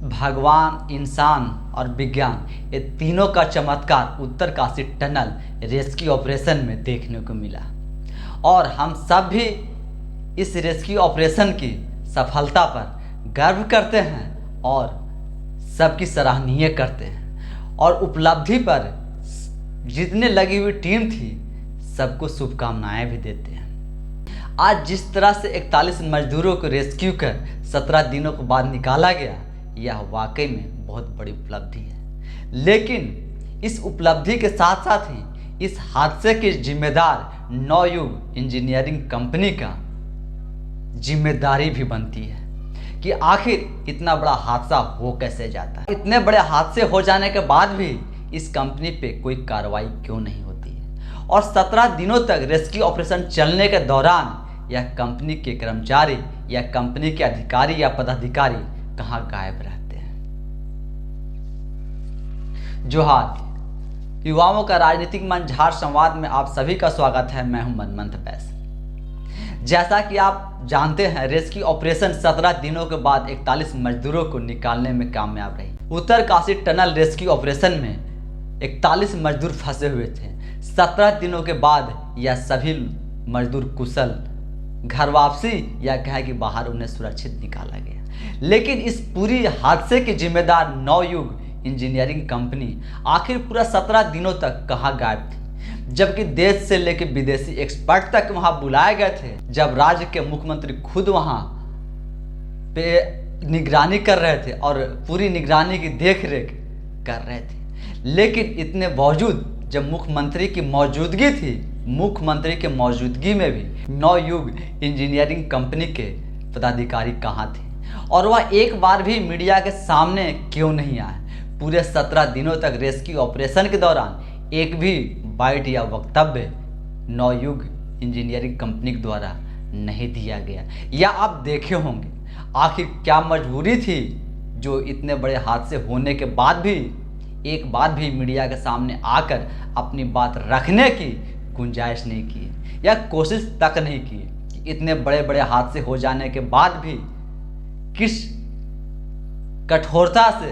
भगवान, इंसान और विज्ञान, ये तीनों का चमत्कार उत्तरकाशी टनल रेस्क्यू ऑपरेशन में देखने को मिला और हम सब भी इस रेस्क्यू ऑपरेशन की सफलता पर गर्व करते हैं और सबकी सराहनीय करते हैं और उपलब्धि पर जितने लगी हुई टीम थी सबको शुभकामनाएं भी देते हैं। आज जिस तरह से 41 मजदूरों को रेस्क्यू कर 17 दिनों के बाद निकाला गया, यह वाकई में बहुत बड़ी उपलब्धि है। लेकिन इस उपलब्धि के साथ साथ ही इस हादसे के जिम्मेदार नवयुग इंजीनियरिंग कंपनी का जिम्मेदारी भी बनती है कि आखिर इतना बड़ा हादसा हो कैसे जाता है। इतने बड़े हादसे हो जाने के बाद भी इस कंपनी पे कोई कार्रवाई क्यों नहीं होती है और 17 दिनों तक रेस्क्यू ऑपरेशन चलने के दौरान यह कंपनी के कर्मचारी या कंपनी के अधिकारी या पदाधिकारी कहाँ गायब रहते हैं। जोहार, युवाओं का राजनीतिक मंच झार संवाद में आप सभी का स्वागत है। मैं हूं मनमंथ बैस। जैसा कि आप जानते हैं, रेस्क्यू ऑपरेशन 17 दिनों के बाद 41 मजदूरों को निकालने में कामयाब रही। उत्तरकाशी टनल रेस्क्यू ऑपरेशन में 41 मजदूर फंसे हुए थे। 17 दिनों के बाद यह सभी मजदूर कुशल घर वापसी या कहे कि बाहर उन्हें सुरक्षित निकाला गया। लेकिन इस पूरी हादसे के जिम्मेदार नवयुग इंजीनियरिंग कंपनी आखिर पूरा 17 दिनों तक कहाँ गायब थी, जबकि देश से लेकर विदेशी एक्सपर्ट तक वहां बुलाए गए थे। जब राज्य के मुख्यमंत्री खुद वहां पे निगरानी कर रहे थे और पूरी निगरानी की देखरेख कर रहे थे, लेकिन इतने बावजूद जब मुख्यमंत्री की मौजूदगी थी, मुख्यमंत्री के मौजूदगी में भी नवयुग इंजीनियरिंग कंपनी के पदाधिकारी कहाँ थे और वह एक बार भी मीडिया के सामने क्यों नहीं आए। पूरे 17 दिनों तक रेस्क्यू ऑपरेशन के दौरान एक भी बाइट या वक्तव्य नवयुग इंजीनियरिंग कंपनी के द्वारा नहीं दिया गया। या आप देखे होंगे आखिर क्या मजबूरी थी जो इतने बड़े हादसे होने के बाद भी एक बार भी मीडिया के सामने आकर अपनी बात रखने की गुंजाइश नहीं की या कोशिश तक नहीं की कि इतने बड़े बड़े हादसे हो जाने के बाद भी किस कठोरता से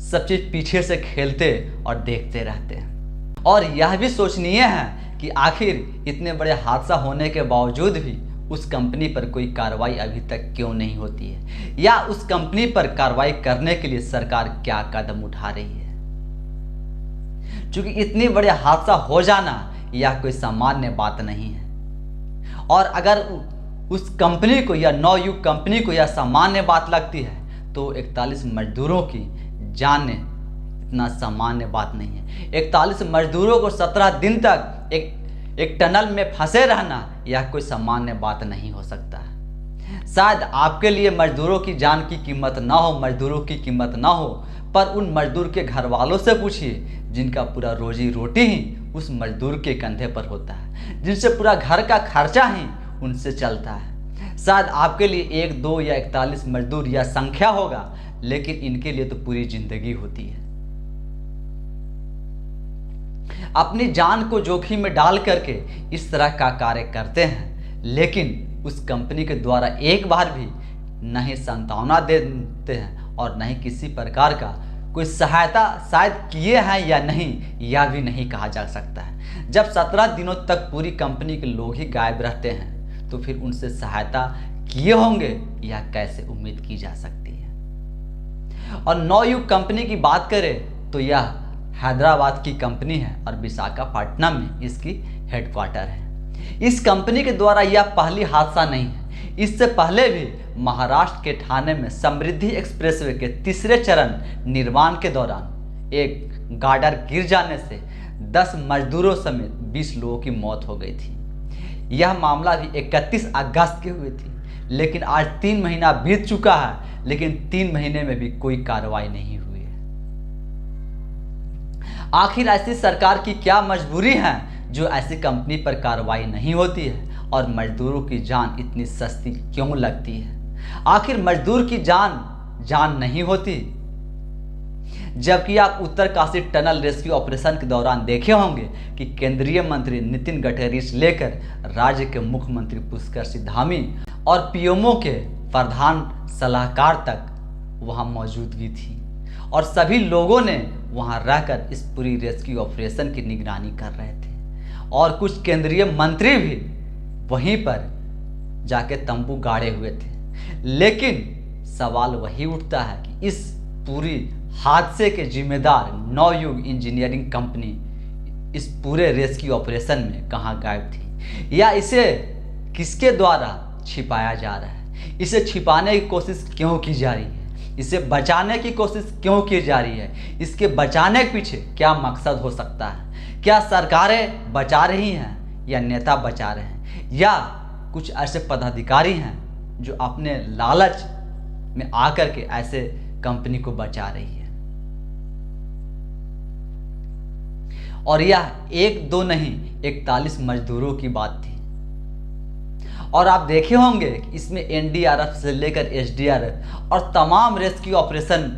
सब चीज पीछे से खेलते और देखते रहते हैं। और यह भी सोचनीय है कि आखिर इतने बड़े हादसा होने के बावजूद भी उस कंपनी पर कोई कार्रवाई अभी तक क्यों नहीं होती है या उस कंपनी पर कार्रवाई करने के लिए सरकार क्या कदम उठा रही है। क्योंकि इतनी बड़े हादसा हो जाना यह कोई सामान्य बात नहीं है और अगर उस कंपनी को या नवयुग कंपनी को यह सामान्य बात लगती है तो 41 मजदूरों की जान इतना सामान्य बात नहीं है। 41 मजदूरों को 17 दिन तक एक टनल में फंसे रहना यह कोई सामान्य बात नहीं हो सकता है। शायद आपके लिए मजदूरों की जान की कीमत ना हो, मजदूरों की कीमत ना हो, पर उन मजदूर के घर वालों से पूछिए जिनका पूरा रोजी रोटी ही उस मजदूर के कंधे पर होता है, जिनसे पूरा घर का खर्चा ही उनसे चलता है। शायद आपके लिए 1, 2 या 41 मजदूर या संख्या होगा, लेकिन इनके लिए तो पूरी जिंदगी होती है। अपनी जान को जोखिम में डाल करके इस तरह का कार्य करते हैं, लेकिन उस कंपनी के द्वारा एक बार भी नहीं सांत्वना देते हैं और नहीं किसी प्रकार का कोई सहायता शायद किए हैं या नहीं, यह भी नहीं कहा जा सकता है। जब 17 दिनों तक पूरी कंपनी के लोग ही गायब रहते हैं तो फिर उनसे सहायता किए होंगे यह कैसे उम्मीद की जा सकती है। और नवयुग कंपनी की बात करें तो यह हैदराबाद की कंपनी है और विशाखापट्टनम में इसकी हेडक्वार्टर है। इस कंपनी के द्वारा यह पहली हादसा नहीं है। इससे पहले भी महाराष्ट्र के ठाणे में समृद्धि एक्सप्रेसवे के तीसरे चरण निर्माण के दौरान एक गार्डर गिर जाने से 10 मजदूरों समेत 20 लोगों की मौत हो गई थी। यह मामला भी 31 अगस्त की हुई थी, लेकिन आज 3 महीना बीत चुका है, लेकिन 3 महीने में भी कोई कार्रवाई नहीं हुई है। आखिर ऐसी सरकार की क्या मजबूरी है जो ऐसी कंपनी पर कार्रवाई नहीं होती है और मजदूरों की जान इतनी सस्ती क्यों लगती है। आखिर मजदूर की जान नहीं होती। जबकि आप उत्तरकाशी टनल रेस्क्यू ऑपरेशन के दौरान देखे होंगे कि केंद्रीय मंत्री नितिन गडकरी से लेकर राज्य के मुख्यमंत्री पुष्कर सिंह धामी और पीएमओ के प्रधान सलाहकार तक वहाँ मौजूदगी थी और सभी लोगों ने वहाँ रहकर इस पूरी रेस्क्यू ऑपरेशन की निगरानी कर रहे थे और कुछ केंद्रीय मंत्री भी वहीं पर जाके तंबू गाड़े हुए थे। लेकिन सवाल वही उठता है कि इस पूरी हादसे के जिम्मेदार नवयुग इंजीनियरिंग कंपनी इस पूरे रेस्क्यू ऑपरेशन में कहाँ गायब थी, या इसे किसके द्वारा छिपाया जा रहा है, इसे छिपाने की कोशिश क्यों की जा रही है, इसे बचाने की कोशिश क्यों की जा रही है, इसके बचाने के पीछे क्या मकसद हो सकता है। क्या सरकारें बचा रही हैं या नेता बचा रहे हैं, या कुछ ऐसे पदाधिकारी हैं जो अपने लालच में आकर के ऐसे कंपनी को बचा रही है। और यह एक दो नहीं 41 मजदूरों की बात थी। और आप देखे होंगे कि इसमें एनडीआरएफ से लेकर एसडीआरएफ और तमाम रेस्क्यू ऑपरेशन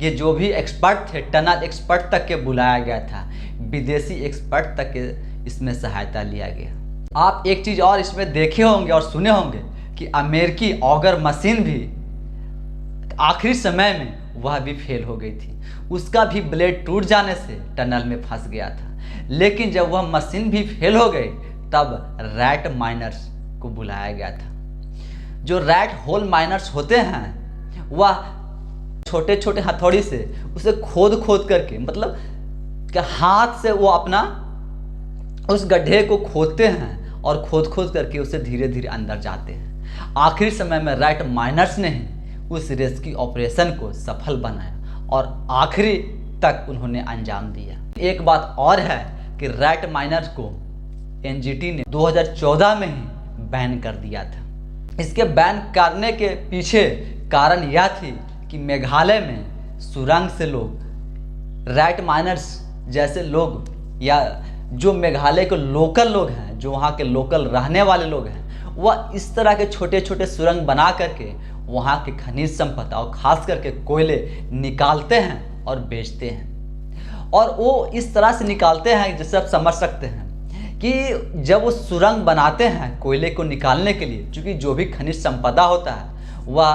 ये जो भी एक्सपर्ट थे, टनल एक्सपर्ट तक के बुलाया गया था, विदेशी एक्सपर्ट तक के इसमें सहायता लिया गया। आप एक चीज़ और इसमें देखे होंगे और सुने होंगे कि अमेरिकी ऑगर मशीन भी आखिरी समय में वह भी फेल हो गई थी, उसका भी ब्लेड टूट जाने से टनल में फंस गया था। लेकिन जब वह मशीन भी फेल हो गई तब रैट माइनर्स को बुलाया गया था। जो रैट होल माइनर्स होते हैं वह छोटे छोटे हथौड़ी से उसे खोद खोद करके, मतलब कि हाथ से वो अपना उस गड्ढे को खोदते हैं और खोद खोद करके उसे धीरे धीरे अंदर जाते हैं। आखिरी समय में रैट माइनर्स ने उस रेस्क्यू ऑपरेशन को सफल बनाया और आखिरी तक उन्होंने अंजाम दिया। एक बात और है कि रैट माइनर्स को एनजीटी ने 2014 में ही बैन कर दिया था। इसके बैन करने के पीछे कारण यह थी कि मेघालय में सुरंग से लोग, रैट माइनर्स जैसे लोग, या जो मेघालय के लोकल लोग हैं, जो वहाँ के लोकल रहने वाले लोग हैं, वह इस तरह के छोटे छोटे सुरंग बना करके वहाँ के खनिज संपदा और खास करके कोयले निकालते हैं और बेचते हैं। और वो इस तरह से निकालते हैं जैसे आप समझ सकते हैं कि जब वो सुरंग बनाते हैं कोयले को निकालने के लिए, क्योंकि जो भी खनिज संपदा होता है वह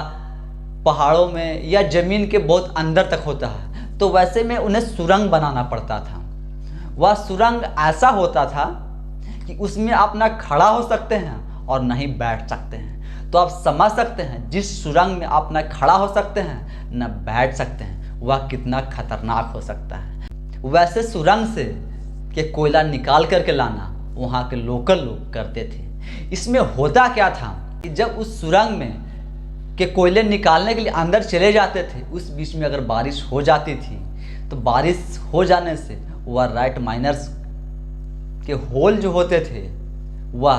पहाड़ों में या ज़मीन के बहुत अंदर तक होता है, तो वैसे में उन्हें सुरंग बनाना पड़ता था। वह सुरंग ऐसा होता था कि उसमें आप ना खड़ा हो सकते हैं और नहीं बैठ सकते हैं। तो आप समझ सकते हैं जिस सुरंग में आप ना खड़ा हो सकते हैं न बैठ सकते हैं वह कितना खतरनाक हो सकता है। वैसे सुरंग से के कोयला निकाल करके लाना वहाँ के लोकल लोग करते थे। इसमें होता क्या था कि जब उस सुरंग में के कोयले निकालने के लिए अंदर चले जाते थे, उस बीच में अगर बारिश हो जाती थी तो बारिश हो जाने से वह रैट माइनर्स के होल जो होते थे वह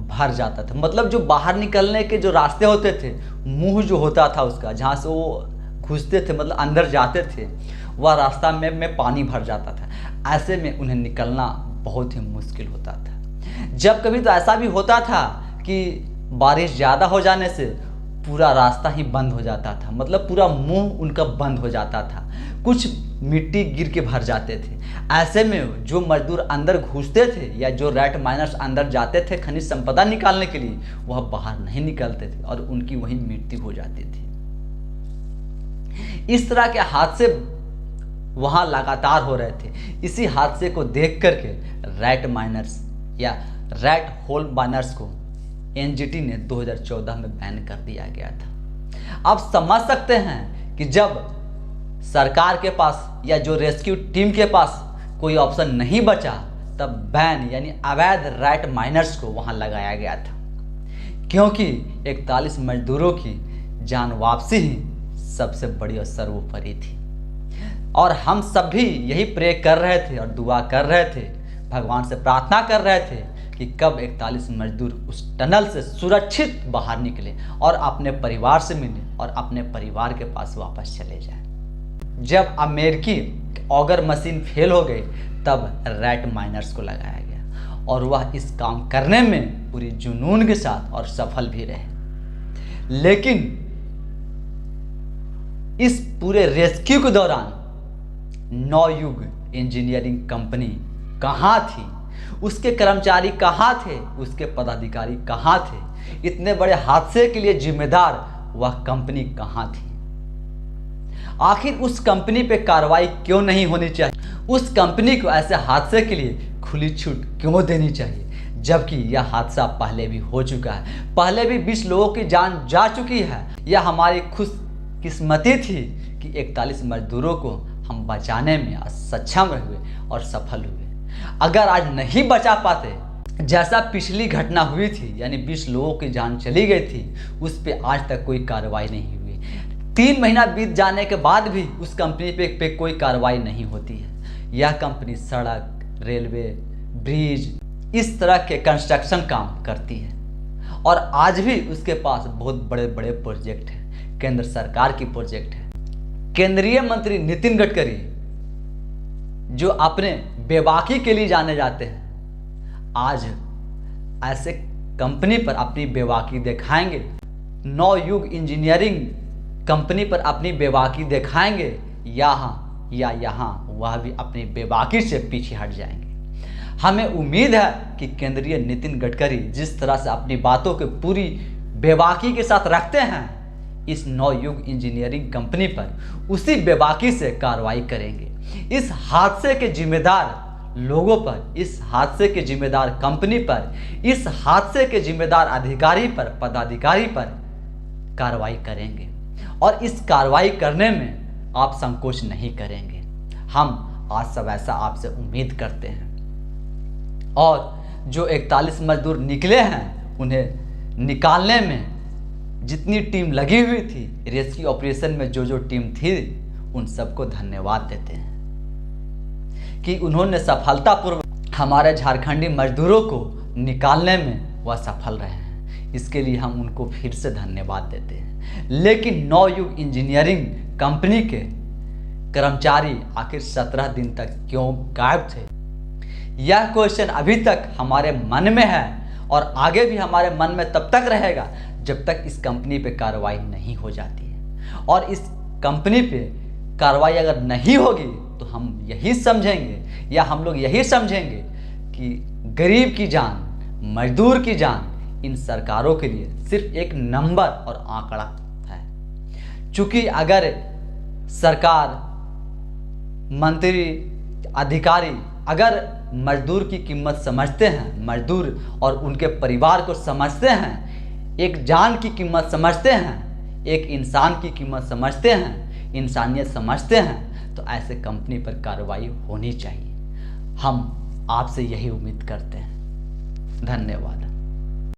भर जाता था। मतलब जो बाहर निकलने के जो रास्ते होते थे, मुंह जो होता था उसका, जहाँ से वो घुसते थे, मतलब अंदर जाते थे, वह रास्ता में पानी भर जाता था। ऐसे में उन्हें निकलना बहुत ही मुश्किल होता था। जब कभी तो ऐसा भी होता था कि बारिश ज़्यादा हो जाने से पूरा रास्ता ही बंद हो जाता था, मतलब पूरा मुंह उनका बंद हो जाता था, कुछ मिट्टी गिर के भर जाते थे। ऐसे में जो मजदूर अंदर घुसते थे या जो रैट माइनर्स अंदर जाते थे खनिज संपदा निकालने के लिए, वह बाहर नहीं निकलते थे और उनकी वहीं मृत्यु हो जाती थी। इस तरह के हादसे वहाँ लगातार हो रहे थे। इसी हादसे को देख करके रैट माइनर्स या रैट होल माइनर्स को एनजीटी ने 2014 में बैन कर दिया गया था। आप समझ सकते हैं कि जब सरकार के पास या जो रेस्क्यू टीम के पास कोई ऑप्शन नहीं बचा, तब बैन यानी अवैध रैट माइनर्स को वहां लगाया गया था, क्योंकि 41 मजदूरों की जान वापसी ही सबसे बड़ी और सर्वोपरि थी। और हम सब भी यही प्रे कर रहे थे और दुआ कर रहे थे, भगवान से प्रार्थना कर रहे थे कि कब 41 मजदूर उस टनल से सुरक्षित बाहर निकले और अपने परिवार से मिले और अपने परिवार के पास वापस चले जाए। जब अमेरिकी ऑगर मशीन फेल हो गई तब रैट माइनर्स को लगाया गया और वह इस काम करने में पूरी जुनून के साथ और सफल भी रहे। लेकिन इस पूरे रेस्क्यू के दौरान नवयुग इंजीनियरिंग कंपनी कहाँ थी, उसके कर्मचारी कहाँ थे, उसके पदाधिकारी कहाँ थे, इतने बड़े हादसे के लिए जिम्मेदार वह कंपनी कहाँ थी। आखिर उस कंपनी पे कार्रवाई क्यों नहीं होनी चाहिए? उस कंपनी को ऐसे हादसे के लिए खुली छूट क्यों देनी चाहिए, जबकि यह हादसा पहले भी हो चुका है, पहले भी 20 लोगों की जान जा चुकी है। यह हमारी खुशकिस्मती थी कि 41 मजदूरों को हम बचाने में सक्षम हुए और सफल हुए। अगर आज नहीं बचा पाते, जैसा पिछली घटना हुई थी, यानी 20 लोगों की जान चली गई थी, उस पे आज तक कोई कार्रवाई नहीं हुई। 3 महीना बीत जाने के बाद भी उस कंपनी पे कोई कार्रवाई नहीं होती है। यह कंपनी सड़क, रेलवे, ब्रिज, इस तरह के कंस्ट्रक्शन काम करती है और आज भी उसके पास बहुत बड़े बड़े प्रोजेक्ट हैं, केंद्र सरकार की प्रोजेक्ट है। केंद्रीय मंत्री नितिन गडकरी, जो अपने बेबाकी के लिए जाने जाते हैं, आज ऐसे कंपनी पर अपनी बेबाकी दिखाएंगे। नवयुग इंजीनियरिंग कंपनी पर अपनी बेबाकी दिखाएंगे, यहाँ वह भी अपनी बेबाकी से पीछे हट जाएंगे। हमें उम्मीद है कि केंद्रीय नितिन गडकरी जिस तरह से अपनी बातों को पूरी बेबाकी के साथ रखते हैं, इस नवयुग इंजीनियरिंग कंपनी पर उसी बेबाकी से कार्रवाई करेंगे। इस हादसे के जिम्मेदार लोगों पर, इस हादसे के जिम्मेदार कंपनी पर, इस हादसे के जिम्मेदार अधिकारी पर, पदाधिकारी पर कार्रवाई करेंगे और इस कार्रवाई करने में आप संकोच नहीं करेंगे। हम आज सब ऐसा आपसे उम्मीद करते हैं। और जो 41 मजदूर निकले हैं, उन्हें निकालने में जितनी टीम लगी हुई थी, रेस्क्यू ऑपरेशन में जो टीम थी, उन सबको धन्यवाद देते हैं कि उन्होंने सफलतापूर्वक हमारे झारखंडी मजदूरों को निकालने में वह सफल रहे हैं। इसके लिए हम उनको फिर से धन्यवाद देते हैं। लेकिन नवयुग इंजीनियरिंग कंपनी के कर्मचारी आखिर 17 दिन तक क्यों गायब थे? यह क्वेश्चन अभी तक हमारे मन में है और आगे भी हमारे मन में तब तक रहेगा जब तक इस कंपनी पे कार्रवाई नहीं हो जाती है। और इस कंपनी पे कार्रवाई अगर नहीं होगी तो हम यही समझेंगे, या हम लोग यही समझेंगे कि गरीब की जान, मजदूर की जान इन सरकारों के लिए सिर्फ एक नंबर और आंकड़ा है। चूँकि अगर सरकार, मंत्री, अधिकारी अगर मजदूर की कीमत समझते हैं, मजदूर और उनके परिवार को समझते हैं, एक जान की कीमत समझते हैं, एक इंसान की कीमत समझते हैं, इंसानियत समझते हैं, तो ऐसे कंपनी पर कार्रवाई होनी चाहिए। हम आपसे यही उम्मीद करते हैं। धन्यवाद।